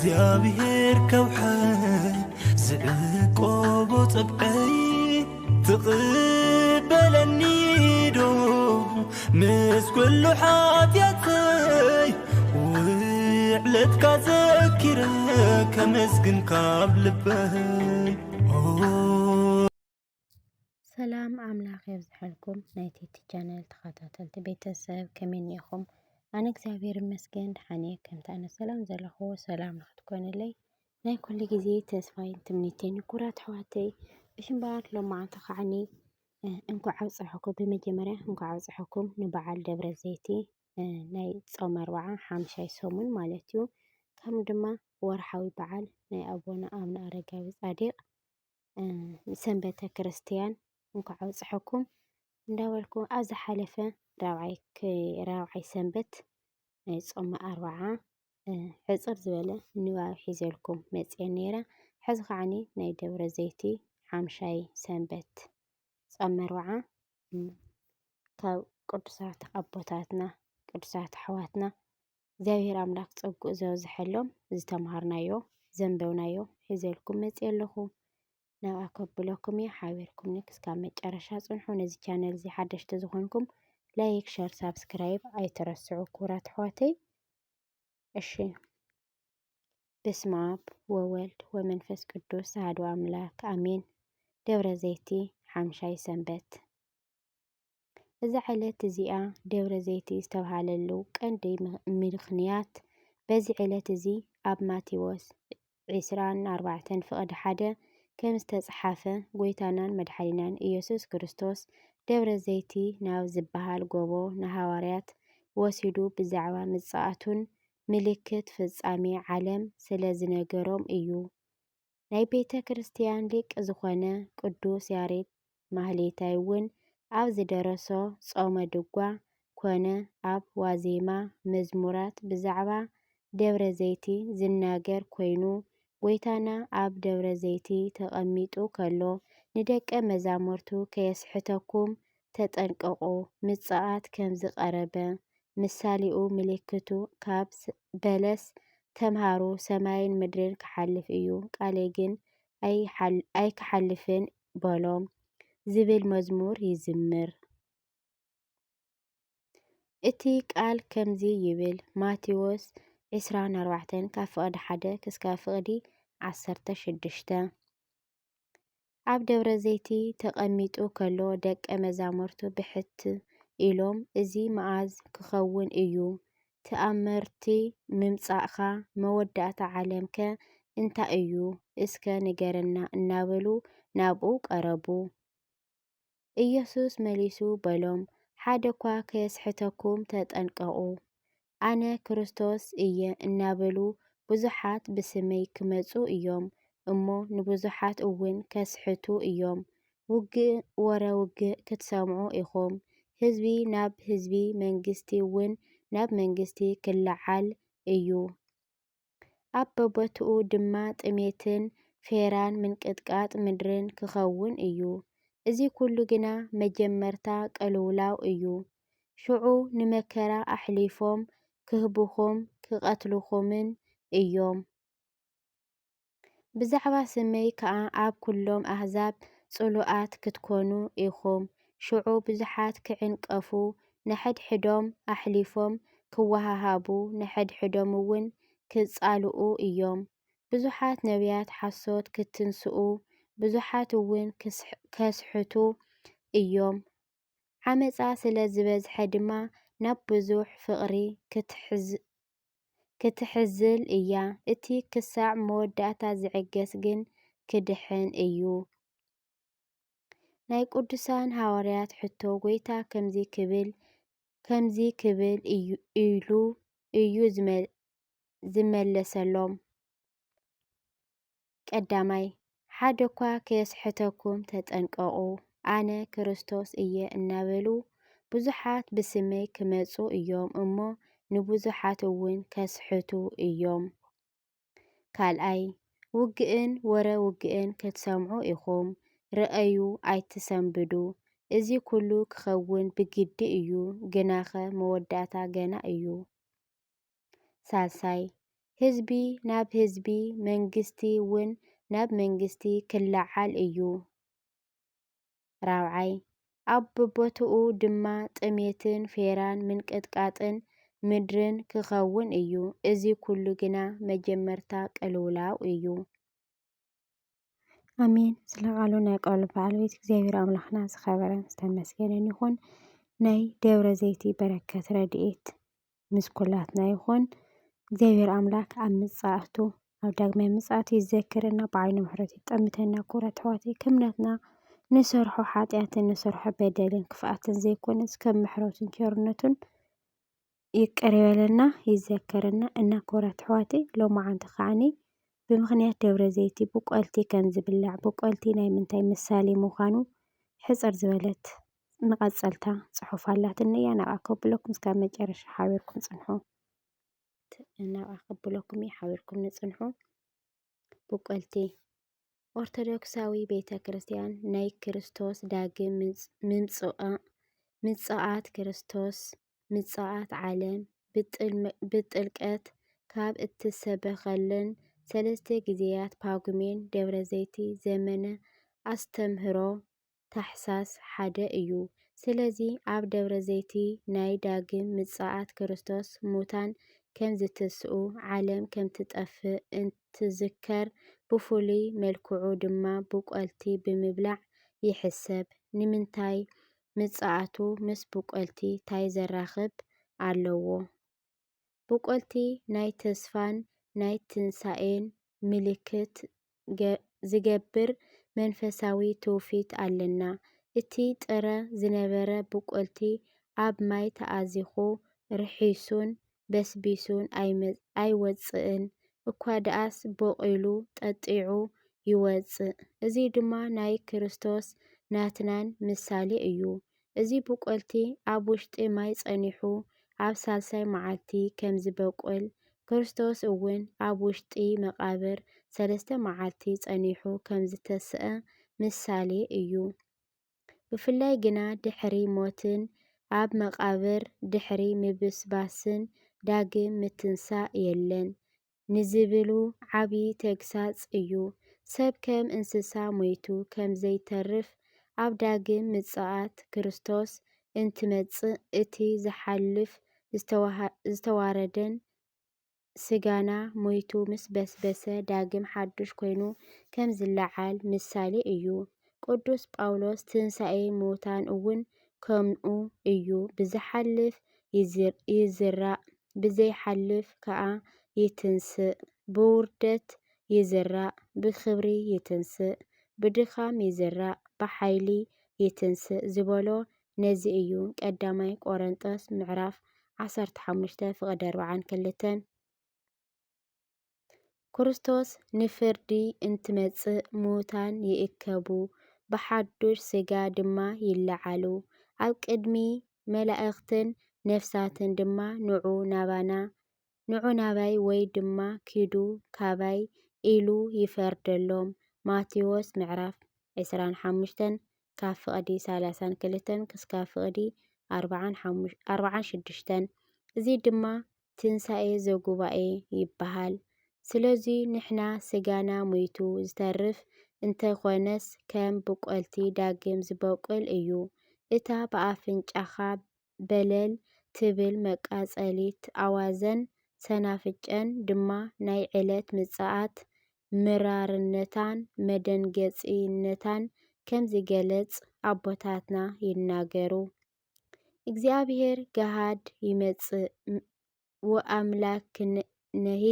እግዚአብሔር ከውሓይ ዝዕቆቦ ፀብቀይ ትቕበለኒ ዶ ምስ ኩሉ ሓጢአተይ ውዕለትካ ዘኪረ ከመስግን ካብ ልበይ ሰላም አምላክ ይብዝሐልኩም ናይ ቲቲ ቻናል ተኸታተልቲ ቤተሰብ ከመይ ኢኹም? ኣነ እግዚአብሔር ይመስገን ድሓን እየ። ከምቲ ኣነ ሰላም ዘለኹዎ ሰላም ንክትኮነለይ ናይ ኩሉ ግዜ ተስፋይን ትምኒተይን ኩራት ኣሕዋተይ ብሽምባር ሎማዓንቲ ከዓኒ እንኳዕ ኣብፅሐኩም። ብመጀመርያ እንኳዕ ኣብፅሐኩም ንበዓል ደብረ ዘይቲ ናይ ፆም 40 ሓምሻይ ሰሙን ማለት እዩ። ከም ድማ ወርሓዊ በዓል ናይ ኣቦና ኣቡነ ኣረጋዊ ፃዲቕ ሰንበተ ክርስቲያን እንኳዕ ኣብፅሐኩም እንዳበልኩም ኣብ ዝሓለፈ ራብዓይ ሰንበት ናይ ፆም 40 ሕፅር ዝበለ ንባብ ሒዘልኩም መፅአ ነይረ። ሕዚ ከዓኒ ናይ ደብረ ዘይቲ ሓምሻይ ሰንበት ፆም 40 ካብ ቅዱሳት ኣቦታትና ቅዱሳት ኣሕዋትና እግዚአብሔር ኣምላክ ፀጉእ ዘብዝሐሎም ዝተምሃርናዮ ዘንበብናዮ ሒዘልኩም መፅአ ኣለኹ። ናብ ኣከብለኩም እየ ሓቢርኩም ክሳብ መጨረሻ ፅንሑ። ነዚ ቻነል እዚ ሓደሽቲ ዝኾንኩም ላይክ ሸር ሳብስክራይብ ኣይትረስዑ ኩራት ኣሕዋተይ። እሺ በስመ አብ ወወልድ ወመንፈስ ቅዱስ አሐዱ አምላክ አሜን። ደብረ ዘይቲ ሓምሻይ ሰንበት። እዛ ዕለት እዚኣ ደብረ ዘይቲ ዝተባሃለሉ ቀንዲ ምክንያት በዚ ዕለት እዚ ኣብ ማቴዎስ 24 ፍቅዲ 1 ከም ዝተፅሓፈ ጎይታናን መድሓኒናን ኢየሱስ ክርስቶስ ደብረ ዘይቲ ናብ ዝበሃል ጎቦ ንሃዋርያት ወሲዱ ብዛዕባ ምጽኣቱን ምልክት ፍጻሜ ዓለም ስለ ዝነገሮም እዩ። ናይ ቤተ ክርስቲያን ሊቅ ዝኾነ ቅዱስ ያሬድ ማህሌታይ እውን ኣብ ዝደረሶ ጾመ ድጓ ኮነ ኣብ ዋዜማ መዝሙራት ብዛዕባ ደብረ ዘይቲ ዝናገር ኮይኑ ጎይታና ኣብ ደብረ ዘይቲ ተቐሚጡ ከሎ ንደቀ መዛሙርቱ ከየስሕተኩም ተጠንቀቁ ምጽኣት ከም ዝቐረበ ምሳሌኡ ምልክቱ ካብ በለስ ተምሃሩ ሰማይን ምድርን ክሓልፍ እዩ ቃለይ ግን ኣይክሓልፍን በሎም ዝብል መዝሙር ይዝምር። እቲ ቃል ከምዚ ይብል ማቴዎስ 24 ካብ ፍቅዲ 1 ክሳብ ፍቅዲ 16 ኣብ ደብረ ዘይቲ ተቐሚጡ ከሎ ደቀ መዛሙርቱ ብሕት ኢሎም እዚ መዓዝ ክኸውን እዩ? ተኣምርቲ ምምጻእኻ መወዳእታ ዓለምከ እንታይ እዩ? እስከ ንገረና እናበሉ ናብኡ ቀረቡ። ኢየሱስ መሊሱ በሎም ሓደ እኳ ከየስሕተኩም ተጠንቀቁ። ኣነ ክርስቶስ እየ እናበሉ ብዙሓት ብስመይ ክመፁ እዮም እሞ ንብዙሓት እውን ከስሕቱ እዮም። ውግእ ወረ ውግእ ክትሰምዑ ኢኹም። ህዝቢ ናብ ህዝቢ መንግስቲ እውን ናብ መንግስቲ ክለዓል እዩ። ኣብ በቦትኡ ድማ ጥሜትን ፌራን ምንቅጥቃጥ ምድርን ክኸውን እዩ። እዚ ኩሉ ግና መጀመርታ ቀልውላው እዩ። ሽዑ ንመከራ ኣሕሊፎም ክህብኹም ክቐትልኹምን እዮም። ብዛዕባ ስመይ ከዓ ኣብ ኩሎም ኣህዛብ ጽሉኣት ክትኮኑ ኢኹም። ሽዑ ብዙሓት ክዕንቀፉ ንሕድሕዶም ኣሕሊፎም ክወሃሃቡ ንሕድሕዶም እውን ክጻልኡ እዮም። ብዙሓት ነቢያት ሓሶት ክትንስኡ ብዙሓት እውን ከስሕቱ እዮም። ዓመፃ ስለ ዝበዝሐ ድማ ናብ ብዙሕ ፍቕሪ ክትሕዝል እያ። እቲ ክሳዕ መወዳእታ ዝዕገስ ግን ክድሕን እዩ። ናይ ቅዱሳን ሃዋርያት ሕቶ ጎይታ ከምዚ ክብል ኢሉ እዩ ዝመለሰሎም። ቀዳማይ ሓደ እኳ ከየስሕተኩም ተጠንቀቁ። ኣነ ክርስቶስ እየ እናበሉ ብዙሓት ብስመይ ክመፁ እዮም እሞ ንብዙሓት እውን ከስሕቱ እዮም። ካልኣይ ውግእን ወረ ውግእን ክትሰምዑ ኢኹም። ረአዩ ኣይትሰንብዱ። እዚ ኩሉ ክኸውን ብግዲ እዩ ግናኸ መወዳእታ ገና እዩ። ሳልሳይ ህዝቢ ናብ ህዝቢ መንግስቲ እውን ናብ መንግስቲ ክለዓል እዩ። 4ይ ኣብ በቦትኡ ድማ ጥሜትን ፌራን ምንቅጥቃጥን ምድርን ክኸውን እዩ። እዚ ኩሉ ግና መጀመርታ ቅልውላው እዩ። ኣሜን። ስለ ቃሉ ናይ ቃሉ ባለቤት እግዚአብሔር ኣምላኽና ዝኸበረን ዝተመስገነን ይኹን። ናይ ደብረ ዘይቲ በረከት ረድኤት ምስ ኩላትና ይኹን። እግዚአብሔር ኣምላክ ኣብ ምጽኣቱ ኣብ ዳግማይ ምጽኣቱ ይዘክረና፣ ብዓይኑ ምሕረት ይጠምተና። ኩራት ኣሕዋተይ ከም ናትና ንሰርሖ ኃጢአትን ንሰርሖ በደልን ክፍኣትን ዘይኮነስ ከም ምሕረቱን ቸርነቱን ይቅር ይበለና ይዘክረና እና ኩራት ኣሕዋተይ ሎማዓንቲ ከዓኒ ብምኽንያት ደብረ ዘይቲ ብቆልቲ ከም ዝብላዕ ብቆልቲ ናይ ምንታይ ምሳሌ ምዃኑ ሕፅር ዝበለት ንቐፀልታ ፅሑፍ ኣላትኒ እያ። ናብኣ ከብለኩም እስካብ መጨረሻ ሓቢርኩም ፅንሑ። ናብኣ ከብለኩም እየ ሓቢርኩም ንፅንሑ። ብቆልቲ ኦርቶዶክሳዊ ቤተ ክርስቲያን ናይ ክርስቶስ ዳግም ምጽኣት ክርስቶስ ምጽኣት ዓለም ብጥልቀት ካብ እትሰበኸለን 3 ግዜያት ጳጉሜን ደብረ ዘይቲ ዘመነ ኣስተምህሮ ታሕሳስ 1 እዩ። ስለዚ ኣብ ደብረ ዘይቲ ናይ ዳግም ምጽኣት ክርስቶስ ሙታን ከም ዝተስኡ ዓለም ከም ትጠፍእ እንትዝከር ብፍሉይ መልክዑ ድማ ብቆልቲ ብምብላዕ ይሕሰብ። ንምንታይ ምጽኣቱ ምስ ብቆልቲ ታይ ዘራኽብ ኣለዎ? ብቆልቲ ናይ ተስፋን ናይ ትንሣኤን ምልክት ዝገብር መንፈሳዊ ትውፊት ኣለና። እቲ ጥረ ዝነበረ ብቆልቲ ኣብ ማይ ተኣዚኹ ርሒሱን በስቢሱን ኣይወፅእን እኳ ደኣስ በቂሉ ጠጢዑ ይወፅእ። እዚ ድማ ናይ ክርስቶስ ናትናን ምሳሌ እዩ። እዚ ብቆልቲ ኣብ ውሽጢ ማይ ጸኒሑ ኣብ ሳልሳይ መዓልቲ ከም ዝበቁል ክርስቶስ እውን ኣብ ውሽጢ መቃብር 3 መዓልቲ ጸኒሑ ከም ዝተስአ ምሳሌ እዩ። ብፍላይ ግና ድሕሪ ሞትን ኣብ መቃብር ድሕሪ ምብስባስን ዳግም ምትንሳእ የለን ንዝብሉ ዓብይ ተግሳጽ እዩ። ሰብ ከም እንስሳ ሞይቱ ከም ዘይተርፍ ኣብ ዳግም ምጽኣት ክርስቶስ እንትመጽእ እቲ ዝሓልፍ ዝተዋረደን ስጋና ሞይቱ ምስ በስበሰ ዳግም ሓዱሽ ኮይኑ ከም ዝለዓል ምሳሌ እዩ። ቅዱስ ጳውሎስ ትንሣኤ ሙታን እውን ከምኡ እዩ። ብዝሓልፍ ይዝራእ ብዘይሓልፍ ከዓ ይትንስእ። ብውርደት ይዝራእ ብክብሪ ይትንስእ። ብድኻም ይዝራእ ብሓይሊ ይትንስእ ዝበሎ ነዚ እዩ። ቀዳማይ ቆሮንጦስ ምዕራፍ 15 ፍቅዲ 42 ክርስቶስ ንፍርዲ እንትመጽእ ሙታን ይእከቡ ብሓዱሽ ስጋ ድማ ይለዓሉ። ኣብ ቅድሚ መላእኽትን ነፍሳትን ድማ ንዑ ናባይ ወይ ድማ ኪዱ ካባይ ኢሉ ይፈርደሎም። ማቴዎስ ምዕራፍ 25 ካብ ፍቅዲ 32 ክሳብ ፍቅዲ 46 እዚ ድማ ትንሣኤ ዘጉባኤ ይበሃል። ስለዚ ንሕና ስጋና ሞይቱ ዝተርፍ እንተኾነስ ከም ብቆልቲ ዳግም ዝበቁል እዩ። እታ ብኣፍንጫኻ በለል ትብል መቃጸሊት ኣዋዘን ሰናፍጨን ድማ ናይ ዕለት ምጽኣት ምራርነታን መደንገጺነታን ከም ዝገለጽ ኣቦታትና ይናገሩ። እግዚአብሔር ገሃድ ይመጽእ ወአምላክነሂ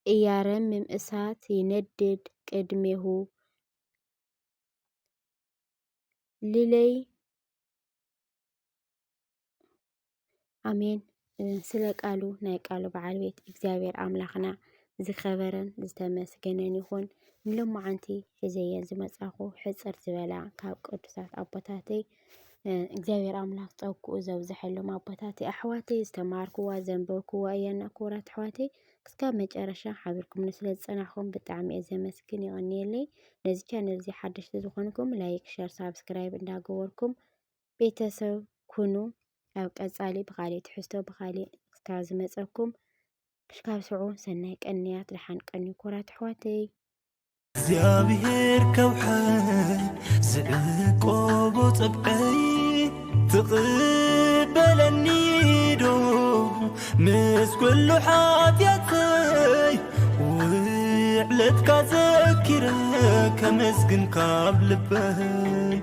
እያረምም እሳት ይነድድ ቅድሜሁ ልለይ ኣሜን። ስለ ቃሉ ናይ ቃሉ በዓል ቤት እግዚአብሔር ኣምላኽና ዝኸበረን ዝተመስገነን ይኹን። ንሎማዓንቲ ሒዘየን ዝመጻኹ ሕፅር ዝበላ ካብ ቅዱሳት ኣቦታተይ እግዚአብሔር ኣምላኽ ፀጉኡ ዘብዝሐሎም ኣቦታተይ ኣሕዋተይ ዝተማሃርክዋ ዘንበብክዋ እየና ክቡራት ኣሕዋተይ ክሳብ መጨረሻ ሓቢርኩም ስለ ዝጸናሕኩም ብጣዕሚ እየ ዘመስግን ይቕኒየለይ። ነዚ ቻነል እዚ ሓደሽቲ ዝኾንኩም ላይክ፣ ሸር፣ ሳብስክራይብ እንዳገበርኩም ቤተሰብ ኩኑ። ኣብ ቀጻሊ ብኻሊእ ትሕዝቶ ብኻሊእ ክሳብ ዝመፀኩም ክሽካብ ስዑ ሰናይ ቀንያት ድሓን ቀኒ ኩራት ኣሕዋተይ እግዚአብሔር ከውሕይ ዝዕቆቦ ፀብዐይ ትቕበለኒ ዶ ምስ ኩሉ ሓጢአተይ ውዕለትካ ዘኪረ ከመስግን ካብ ልበይ